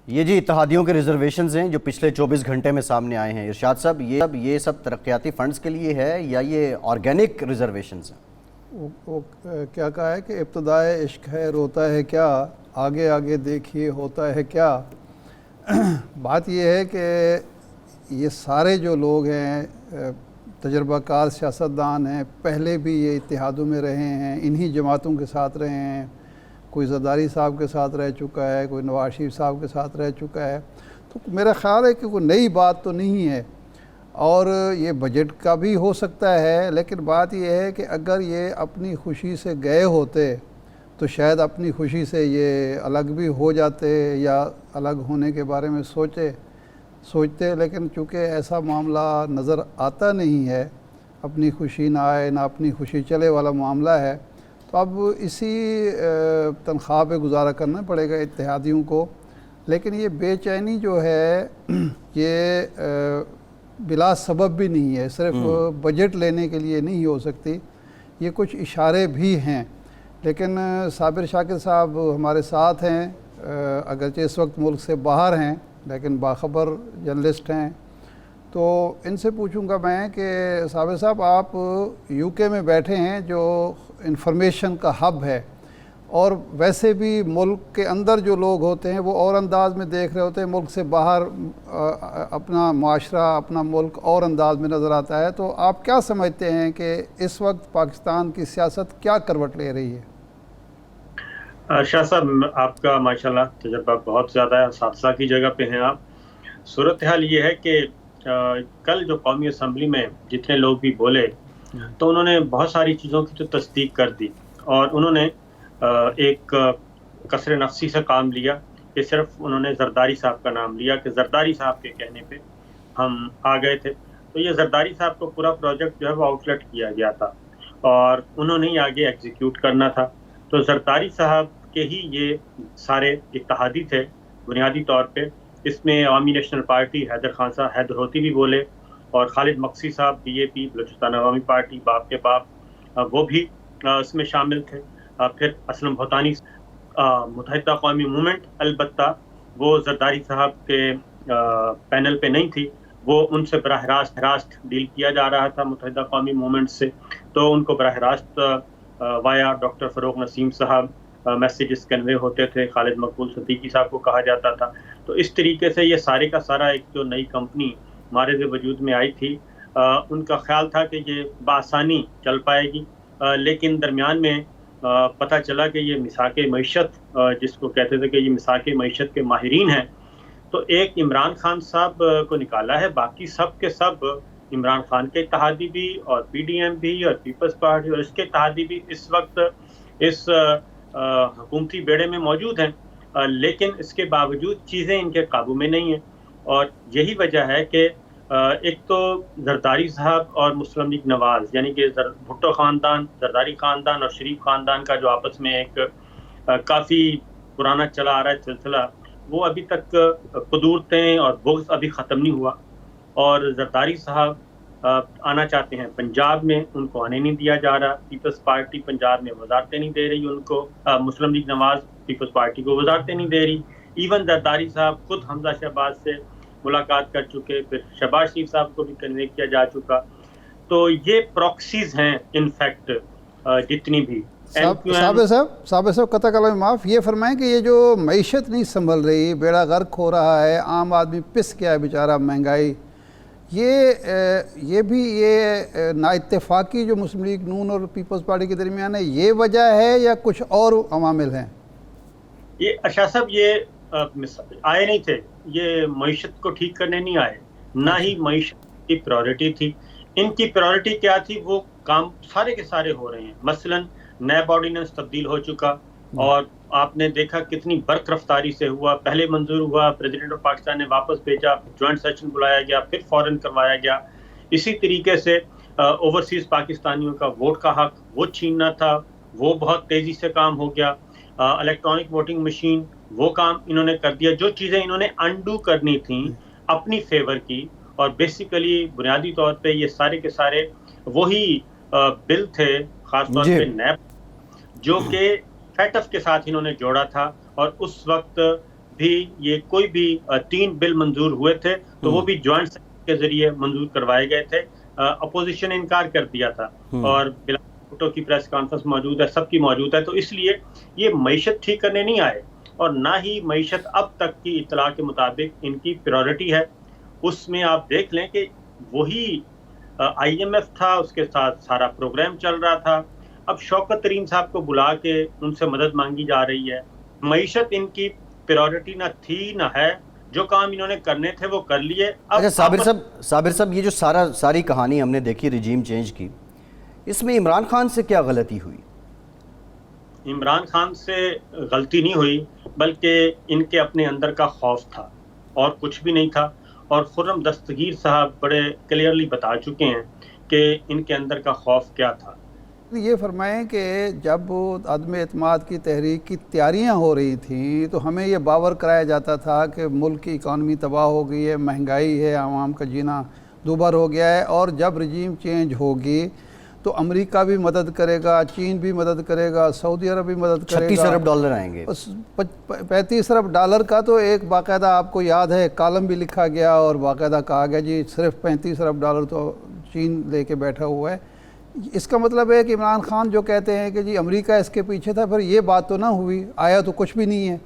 یہ جی اتحادیوں کے ریزرویشنز ہیں جو پچھلے 24 گھنٹے میں سامنے آئے ہیں، ارشاد صاحب یہ سب ترقیاتی فنڈز کے لیے ہے یا یہ آرگینک ریزرویشنز ہیں؟ وہ کیا کہا ہے کہ ابتدائے عشق ہے روتا ہے کیا، آگے آگے دیکھیے ہوتا ہے کیا۔ بات یہ ہے کہ یہ سارے جو لوگ ہیں تجربہ کار سیاستدان ہیں، پہلے بھی یہ اتحادوں میں رہے ہیں، انہی جماعتوں کے ساتھ رہے ہیں، کوئی زرداری صاحب کے ساتھ رہ چکا ہے، کوئی نواز شریف صاحب کے ساتھ رہ چکا ہے، تو میرا خیال ہے کہ کوئی نئی بات تو نہیں ہے۔ اور یہ بجٹ کا بھی ہو سکتا ہے، لیکن بات یہ ہے کہ اگر یہ اپنی خوشی سے گئے ہوتے تو شاید اپنی خوشی سے یہ الگ بھی ہو جاتے یا الگ ہونے کے بارے میں سوچتے، لیکن چونکہ ایسا معاملہ نظر آتا نہیں ہے، اپنی خوشی نہ آئے نہ اپنی خوشی چلے والا معاملہ ہے، تو اب اسی تنخواہ پہ گزارا کرنا پڑے گا اتحادیوں کو۔ لیکن یہ بے چینی جو ہے یہ بلا سبب بھی نہیں ہے، صرف بجٹ لینے کے لیے نہیں ہو سکتی، یہ کچھ اشارے بھی ہیں۔ لیکن صابر شاکر صاحب ہمارے ساتھ ہیں، اگرچہ اس وقت ملک سے باہر ہیں لیکن باخبر جرنلسٹ ہیں، تو ان سے پوچھوں گا میں کہ صابر صاحب آپ یو کے میں بیٹھے ہیں جو انفارمیشن کا ہب ہے، اور ویسے بھی ملک کے اندر جو لوگ ہوتے ہیں وہ اور انداز میں دیکھ رہے ہوتے ہیں، ملک سے باہر اپنا معاشرہ اپنا ملک اور انداز میں نظر آتا ہے، تو آپ کیا سمجھتے ہیں کہ اس وقت پاکستان کی سیاست کیا کروٹ لے رہی ہے؟ شاہ صاحب آپ کا ماشاءاللہ تجربہ بہت زیادہ ہے، اساتذہ کی جگہ پہ ہیں آپ۔ صورتحال یہ ہے کہ کل جو قومی اسمبلی میں جتنے لوگ بھی بولے تو انہوں نے بہت ساری چیزوں کی تو تصدیق کر دی، اور انہوں نے ایک کثر نفسی سے کام لیا کہ صرف انہوں نے زرداری صاحب کا نام لیا کہ زرداری صاحب کے کہنے پہ ہم آ گئے تھے، تو یہ زرداری صاحب کو پورا پروجیکٹ جو ہے وہ آؤٹ لیٹ کیا گیا تھا اور انہوں نے ہی آگے ایگزیکیوٹ کرنا تھا۔ تو زرداری صاحب کے ہی یہ سارے اتحادی تھے بنیادی طور پہ، اس میں عوامی نیشنل پارٹی حیدر خان صاحب حیدر ہوتی بھی بولے، اور خالد مقصی صاحب بی اے پی بلوچستان عوامی پارٹی باپ کے باپ وہ بھی اس میں شامل تھے، پھر اسلم بھوتانی متحدہ قومی موومنٹ، البتہ وہ زرداری صاحب کے پینل پہ نہیں تھی، وہ ان سے براہ راست ڈیل کیا جا رہا تھا متحدہ قومی موومنٹ سے، تو ان کو براہ راست وایا ڈاکٹر فروغ نسیم صاحب میسیجز کنوے ہوتے تھے، خالد مقبول صدیقی صاحب کو کہا جاتا تھا۔ تو اس طریقے سے یہ سارے کا سارا ایک جو نئی کمپنی مارز وجود میں آئی تھی، ان کا خیال تھا کہ یہ بآسانی چل پائے گی، لیکن درمیان میں پتہ چلا کہ یہ مساق معیشت جس کو کہتے تھے کہ یہ مساق معیشت کے ماہرین ہیں، تو ایک عمران خان صاحب کو نکالا ہے، باقی سب کے سب عمران خان کے اتحادی بھی اور پی ڈی ایم بھی اور پیپلز پارٹی اور اس کے اتحادی بھی اس وقت اس حکومتی بیڑے میں موجود ہیں، لیکن اس کے باوجود چیزیں ان کے قابو میں نہیں ہیں، اور یہی وجہ ہے کہ ایک تو زرداری صاحب اور مسلم لیگ نواز یعنی کہ بھٹو خاندان، زرداری خاندان اور شریف خاندان کا جو آپس میں ایک کافی پرانا چلا آ رہا ہے سلسلہ، وہ ابھی تک قدورتیں اور بغض ابھی ختم نہیں ہوا، اور زرداری صاحب آنا چاہتے ہیں پنجاب میں، ان کو آنے نہیں دیا جا رہا، پیپلز پارٹی پنجاب میں وزارتیں نہیں دے رہی ان کو، مسلم لیگ نواز پیپلز پارٹی کو وزارتیں نہیں دے رہی، ایون زرداری صاحب خود حمزہ شہباز سے ملاقات کر چکے، پھر شہباز شریف صاحب کو بھی کنوے کیا جا چکا، تو یہ پروکسیز ہیں انفیکٹ جتنی بھی۔ صابر صاحب قطع کلام معاف، یہ فرمائیں کہ یہ جو معیشت نہیں سنبھل رہی، بیڑا غرق ہو رہا ہے، عام آدمی پس گیا ہے بیچارہ، مہنگائی، یہ بھی یہ نا اتفاقی جو مسلم لیگ نون اور پیپلز پارٹی کے درمیان ہے، یہ وجہ ہے یا کچھ اور عوامل ہیں؟ یہ اشاہ صاحب یہ آئے نہیں تھے، یہ معیشت کو ٹھیک کرنے نہیں آئے، نہ ہی معیشت کی پرائورٹی تھی، ان کی پرائورٹی کیا تھی، وہ کام سارے کے سارے ہو رہے ہیں، مثلاً نیب آرڈیننس تبدیل ہو چکا، اور آپ نے دیکھا کتنی برق رفتاری سے ہوا، پہلے منظور ہوا، پریزیڈنٹ آف پاکستان نے واپس بھیجا، جوائنٹ سیشن بلایا گیا، پھر فوراً کروایا گیا۔ اسی طریقے سے اوورسیز پاکستانیوں کا ووٹ کا حق وہ چھیننا تھا، وہ بہت تیزی سے کام ہو گیا، الیکٹرانک ووٹنگ مشین وہ کام انہوں نے کر دیا، جو چیزیں انہوں نے انڈو کرنی تھیں اپنی فیور کی، اور بیسیکلی بنیادی طور پہ یہ سارے کے سارے وہی بل تھے، خاص طور پہ نیب جو کہ فیٹف کے ساتھ انہوں نے جوڑا تھا، اور اس وقت بھی یہ کوئی بھی 3 بل منظور ہوئے تھے تو وہ بھی جوائنٹ کے ذریعے منظور کروائے گئے تھے. اپوزیشن نے انکار کر دیا تھا اور بھٹو کی پریس کانفرنس موجود ہے, سب کی موجود ہے. تو اس لیے یہ معیشت ٹھیک کرنے نہیں آئے, اور نہ ہی معیشت اب تک کی اطلاع کے مطابق ان کی پریورٹی ہے. اس میں آپ دیکھ لیں کہ وہی آئی ایم ایف تھا, اس کے ساتھ سارا پروگرام چل رہا تھا. اب شوکت ترین صاحب کو بلا کے ان سے مدد مانگی جا رہی ہے. معیشت ان کی پریورٹی نہ تھی نہ ہے, جو کام انہوں نے کرنے تھے وہ کر لیے. اچھا صابر صاحب, یہ جو ساری کہانی ہم نے دیکھی رجیم چینج کی, اس میں عمران خان سے کیا غلطی ہوئی؟ عمران خان سے غلطی نہیں ہوئی, بلکہ ان کے اپنے اندر کا خوف تھا اور کچھ بھی نہیں تھا. اور خرم دستگیر صاحب بڑے کلیئرلی بتا چکے ہیں کہ ان کے اندر کا خوف کیا تھا. یہ فرمائیں کہ جب عدم اعتماد کی تحریک کی تیاریاں ہو رہی تھیں تو ہمیں یہ باور کرایا جاتا تھا کہ ملک کی اکانومی تباہ ہو گئی ہے, مہنگائی ہے, عوام کا جینا دوبر ہو گیا ہے, اور جب رجیم چینج ہوگی تو امریکہ بھی مدد کرے گا, چین بھی مدد کرے گا, سعودی عرب بھی مدد کرے گا. 36 ارب ڈالر آئیں گے. 35 ارب ڈالر کا تو ایک باقاعدہ آپ کو یاد ہے کالم بھی لکھا گیا اور باقاعدہ کہا گیا جی صرف 35 ارب ڈالر تو چین لے کے بیٹھا ہوا ہے. اس کا مطلب ہے کہ عمران خان جو کہتے ہیں کہ جی امریکہ اس کے پیچھے تھا, پھر یہ بات تو نہ ہوئی, آیا تو کچھ بھی نہیں ہے.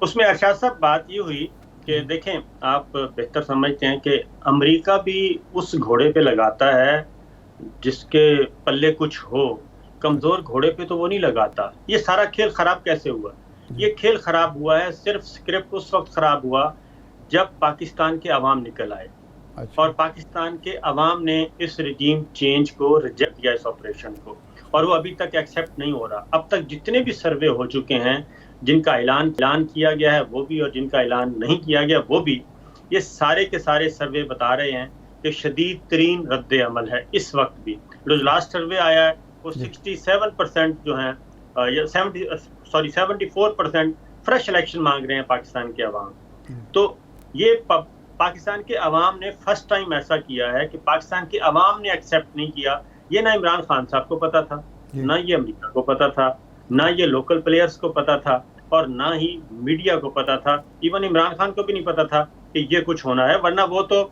اس میں ارشاد صاحب بات یہ ہوئی کہ دیکھیں آپ بہتر سمجھتے ہیں کہ امریکہ بھی اس گھوڑے پہ لگاتا ہے جس کے پلے کچھ ہو, کمزور گھوڑے پہ تو وہ نہیں لگاتا. یہ سارا کھیل خراب کیسے ہوا؟ یہ کھیل خراب ہوا ہے, صرف سکرپٹ اس وقت خراب ہوا جب پاکستان کے عوام نکل آئے, اور پاکستان کے عوام نے اس رجیم چینج کو ریجیکٹ کیا, اس آپریشن کو, اور وہ ابھی تک ایکسیپٹ نہیں ہو رہا. اب تک جتنے بھی سروے ہو چکے ہیں, جن کا اعلان کیا گیا ہے وہ بھی, اور جن کا اعلان نہیں کیا گیا وہ بھی, یہ سارے کے سارے سروے بتا رہے ہیں کہ شدید ترین رد عمل ہے اس وقت بھی. جو لاسٹ سروے آیا ہے وہ 67% جو ہیں, 74% فریش الیکشن مانگ رہے ہیں پاکستان کے عوام. تو یہ پاکستان کے عوام نے فرسٹ ٹائم ایسا کیا ہے کہ پاکستان کے عوام نے ایکسیپٹ نہیں کیا. یہ نہ عمران خان صاحب کو پتا تھا, نہ یہ امریکہ کو پتا تھا, نہ یہ لوکل پلیئرز کو پتا تھا, اور نہ ہی میڈیا کو پتا تھا. ایون عمران خان کو بھی نہیں پتا تھا کہ یہ کچھ ہونا ہے, ورنہ وہ تو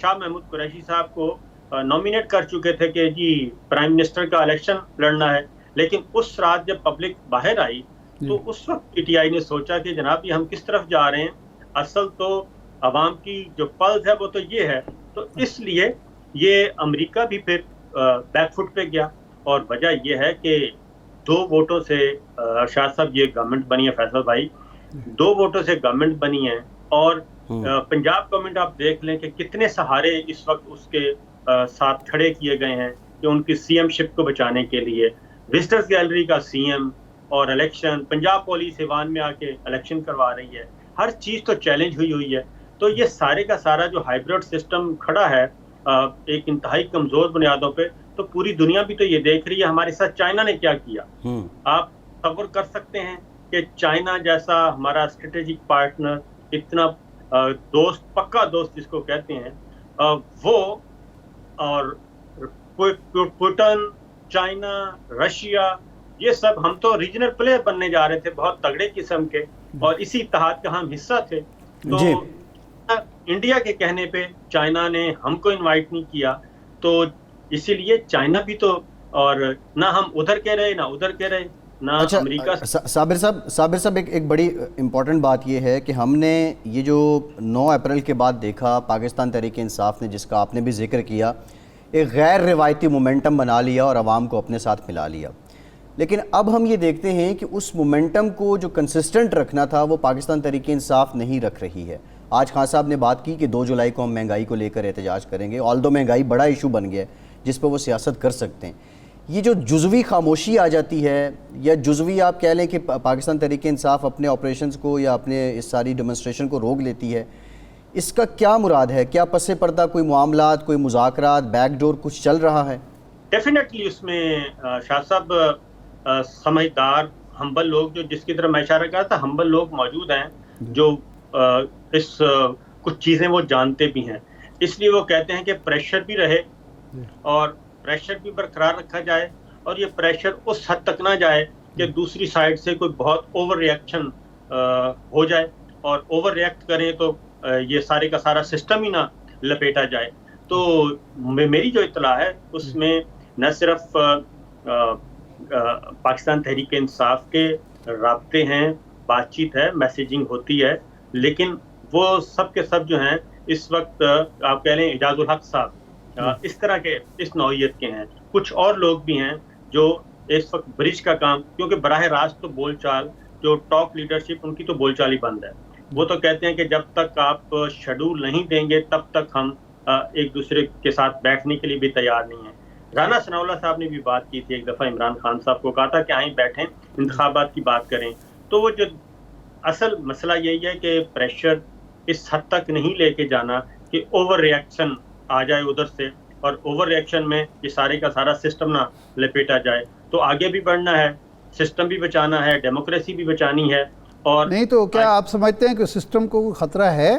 شاہ محمود قریشی صاحب کو نومینیٹ کر چکے تھے کہ جی پرائم منسٹر کا الیکشن لڑنا ہے. لیکن اس رات جب پبلک باہر آئی تو اس وقت پی ٹی آئی نے سوچا کہ جناب یہ ہم کس طرف جا رہے ہیں, اصل تو عوام کی جو پلس ہے وہ تو یہ ہے. تو اس لیے یہ امریکہ بھی پھر بیک فٹ پہ گیا, اور وجہ یہ ہے کہ 2 ووٹوں سے ارشاد صاحب یہ گورنمنٹ بنی ہے, فیصل بھائی 2 ووٹوں سے گورنمنٹ بنی ہے. اور پنجاب گورنمنٹ آپ دیکھ لیں کہ کتنے سہارے اس وقت اس کے ساتھ کھڑے کیے گئے ہیں کہ ان کی سی ایم شپ کو بچانے کے لیے. وزٹرز گیلری کا سی ایم, اور الیکشن, پنجاب پولیس ایوان میں آ کے الیکشن کروا رہی ہے, ہر چیز تو چیلنج ہوئی ہے. تو یہ سارے کا سارا جو ہائیبرڈ سسٹم کھڑا ہے ایک انتہائی کمزور بنیادوں پہ, تو پوری دنیا بھی تو یہ دیکھ رہی ہے ہمارے ساتھ چائنا نے کیا کیا. آپ تصور کر سکتے ہیں کہ چائنا جیسا ہمارا اسٹریٹجک پارٹنر, اتنا دوست, پکا دوست جس کو کہتے ہیں, وہ اور پوٹن, چائنا, رشیا, یہ سب ہم تو ریجنل پلیئر بننے جا رہے تھے بہت تگڑے قسم کے, اور اسی اتحاد کا ہم حصہ تھے. تو انڈیا کے کہنے پہ چائنا نے ہم کو انوائٹ نہیں کیا, تو اسی لیے چائنا بھی تو, اور نہ ہم ادھر کہہ رہے نہ ادھر کہہ رہے نہ امریکہ. صابر صاحب ایک بڑی امپورٹنٹ بات یہ ہے کہ ہم نے یہ جو 9 اپریل کے بعد دیکھا, پاکستان تحریک انصاف نے, جس کا آپ نے بھی ذکر کیا, ایک غیر روایتی مومنٹم بنا لیا اور عوام کو اپنے ساتھ ملا لیا. لیکن اب ہم یہ دیکھتے ہیں کہ اس مومنٹم کو جو کنسسٹنٹ رکھنا تھا وہ پاکستان تحریک انصاف نہیں رکھ رہی ہے. آج خان صاحب نے بات کی کہ 2 جولائی کو ہم مہنگائی کو لے کر احتجاج کریں گے, آلدو مہنگائی بڑا ایشو بن گیا ہے جس پہ وہ سیاست کر سکتے ہیں. یہ جو جزوی خاموشی آ جاتی ہے, یا جزوی آپ کہہ لیں کہ پاکستان تحریک انصاف اپنے آپریشنز کو یا اپنے اس ساری ڈیمونسٹریشن کو روک لیتی ہے, اس کا کیا مراد ہے؟ کیا پس پردہ کوئی معاملات, کوئی مذاکرات, بیک ڈور کچھ چل رہا ہے؟ ڈیفینیٹلی اس میں شاہ صاحب سمجھدار ہمبل لوگ, جو جس کی طرف میں اشارہ کر رہا تھا, ہمبل لوگ موجود ہیں جو اس کچھ چیزیں وہ جانتے بھی ہیں. اس لیے وہ کہتے ہیں کہ پریشر بھی رہے اور پریشر بھی برقرار رکھا جائے, اور یہ پریشر اس حد تک نہ جائے کہ دوسری سائڈ سے کوئی بہت اوور ریئیکشن ہو جائے. اور اوور ریئیکٹ کریں تو یہ سارے کا سارا سسٹم ہی نہ لپیٹا جائے. تو میری جو اطلاع ہے اس میں نہ صرف پاکستان تحریک انصاف کے رابطے ہیں، بات چیت ہے، میسیجنگ ہوتی ہے، لیکن وہ سب کے سب جو ہیں اس وقت آپ کہہ لیں اعجاز الحق صاحب اس طرح کے اس نوعیت کے ہیں. کچھ اور لوگ بھی ہیں جو اس وقت برج کا کام، کیونکہ براہ راست تو بول چال جو ٹاپ لیڈرشپ ان کی تو بول چال ہی بند ہے. وہ تو کہتے ہیں کہ جب تک آپ شیڈول نہیں دیں گے تب تک ہم ایک دوسرے کے ساتھ بیٹھنے کے لیے بھی تیار نہیں ہیں. رانا ثناء اللہ صاحب نے بھی بات کی تھی ایک دفعہ، عمران خان صاحب کو کہا تھا کہ آئیں بیٹھیں انتخابات کی بات کریں. تو وہ جو اصل مسئلہ یہی ہے کہ پریشر اس حد تک نہیں لے کے جانا کہ اوور ریئیکشن آ جائے ادھر سے، اور اوور ریئیکشن میں یہ سارے کا سارا سسٹم نہ لپیٹا جائے. تو آگے بھی بڑھنا ہے، سسٹم بھی بچانا ہے، ڈیموکریسی بھی بچانی ہے. اور نہیں تو کیا آپ سمجھتے ہیں کہ سسٹم کو کوئی خطرہ ہے؟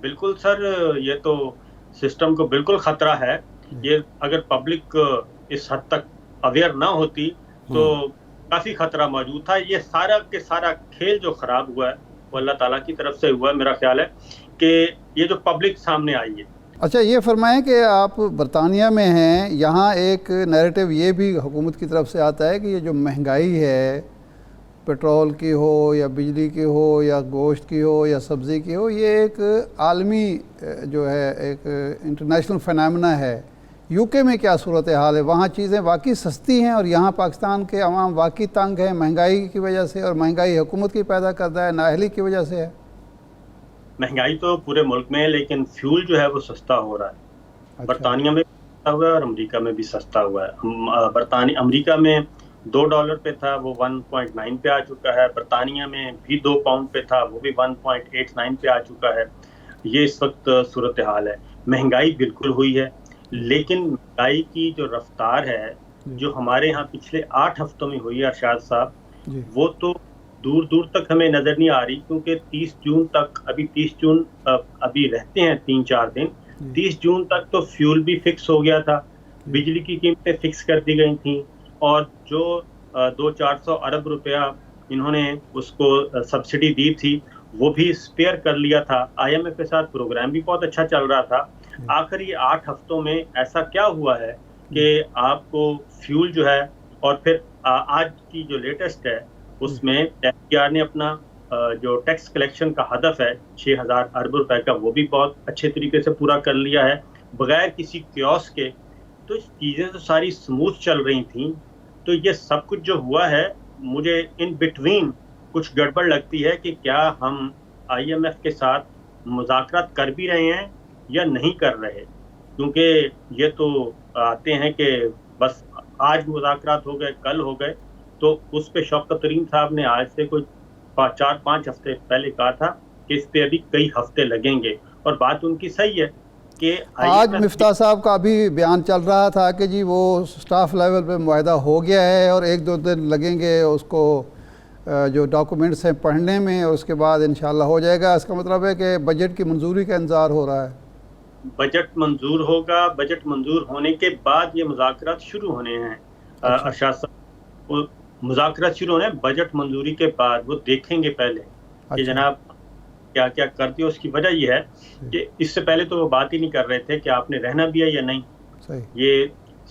بالکل سر، یہ تو سسٹم کو بالکل خطرہ ہے. یہ اگر پبلک اس حد تک اویئر نہ ہوتی تو کافی خطرہ موجود تھا. یہ سارا کے سارا کھیل جو خراب ہوا ہے وہ اللہ تعالیٰ کی طرف سے ہوا ہے. میرا خیال ہے کہ یہ جو پبلک سامنے آئی ہے. اچھا یہ فرمائیں کہ آپ برطانیہ میں ہیں، یہاں ایک نیریٹو یہ بھی حکومت کی طرف سے آتا ہے کہ یہ جو مہنگائی ہے، پیٹرول کی ہو یا بجلی کی ہو یا گوشت کی ہو یا سبزی کی ہو، یہ ایک عالمی جو ہے ایک انٹرنیشنل فینامنا ہے. یو کے میں کیا صورتحال ہے؟ وہاں چیزیں واقعی سستی ہیں اور یہاں پاکستان کے عوام واقعی تنگ ہیں مہنگائی کی وجہ سے، اور مہنگائی حکومت کی پیدا کردہ ہے، نااہلی کی وجہ سے ہے. مہنگائی تو پورے ملک میں ہے، لیکن فیول جو ہے وہ سستا ہو رہا ہے. برطانیہ میں سستا ہوا ہے اور امریکہ میں بھی سستا ہوا ہے. امریکہ میں $2 پہ تھا، وہ 1.9 پہ آ چکا ہے. برطانیہ میں بھی £2 پہ تھا، وہ بھی 1.89 پہ آ چکا ہے. یہ اس وقت صورتحال ہے. مہنگائی بالکل ہوئی ہے، لیکن مہنگائی کی جو رفتار ہے جو ہمارے ہاں پچھلے 8 ہفتوں میں ہوئی ہے ارشاد صاحب، وہ تو دور دور تک ہمیں نظر نہیں آ رہی. کیونکہ 30 جون تک، ابھی 30 جون ابھی رہتے ہیں 3-4 دن، 30 جون تک تو فیول بھی فکس ہو گیا تھا، بجلی کی قیمتیں فکس کر دی گئی تھیں، اور جو 200-400 ارب روپیہ انہوں نے اس کو سبسڈی دی تھی وہ بھی اسپیئر کر لیا تھا. IMF کے ساتھ پروگرام بھی بہت اچھا چل رہا تھا. آخر یہ 8 ہفتوں میں ایسا کیا ہوا ہے کہ آپ کو فیول جو ہے، اور پھر آج کی جو لیٹسٹ ہے اس میں TR نے اپنا جو ٹیکس کلیکشن کا ہدف ہے 6000 ارب روپے کا، وہ بھی بہت اچھے طریقے سے پورا کر لیا ہے بغیر کسی کیوس کے. تو چیزیں تو ساری سموتھ چل رہی تھیں. تو یہ سب کچھ جو ہوا ہے، مجھے ان بٹوین کچھ گڑبڑ لگتی ہے کہ کیا ہم IMF کے ساتھ مذاکرات کر بھی رہے ہیں یا نہیں کر رہے. کیونکہ یہ تو آتے ہیں کہ بس آج مذاکرات ہو گئے، کل ہو گئے. تو اس پہ شوکت ترین صاحب نے آج سے کوئی 4-5 ہفتے پہلے کہا تھا کہ اس پہ ابھی کئی ہفتے لگیں گے، اور بات ان کی صحیح ہے کہ آج مفتاح صاحب کا بھی بیان چل رہا تھا کہ جی وہ سٹاف لیول پہ معاہدہ ہو گیا ہے اور 1-2 دن لگیں گے اس کو جو ڈاکومنٹس ہیں پڑھنے میں، اور اس کے بعد انشاءاللہ ہو جائے گا. اس کا مطلب ہے کہ بجٹ کی منظوری کا انتظار ہو رہا ہے. بجٹ منظور ہوگا، بجٹ منظور ہونے کے بعد یہ مذاکرات شروع ہونے ہیں. ارشاد صاحب مذاکرات شروع ہونے ہیں بجٹ منظوری کے بعد. وہ دیکھیں گے پہلے کہ جناب کیا کیا کرتی ہے. اس کی وجہ یہ ہے کہ اس سے پہلے تو وہ بات ہی نہیں کر رہے تھے کہ آپ نے رہنا بھی ہے یا نہیں. یہ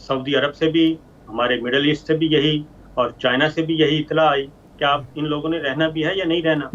سعودی عرب سے بھی، ہمارے مڈل ایسٹ سے بھی یہی، اور چائنا سے بھی یہی اطلاع آئی کہ آپ ان لوگوں نے رہنا بھی ہے یا نہیں رہنا.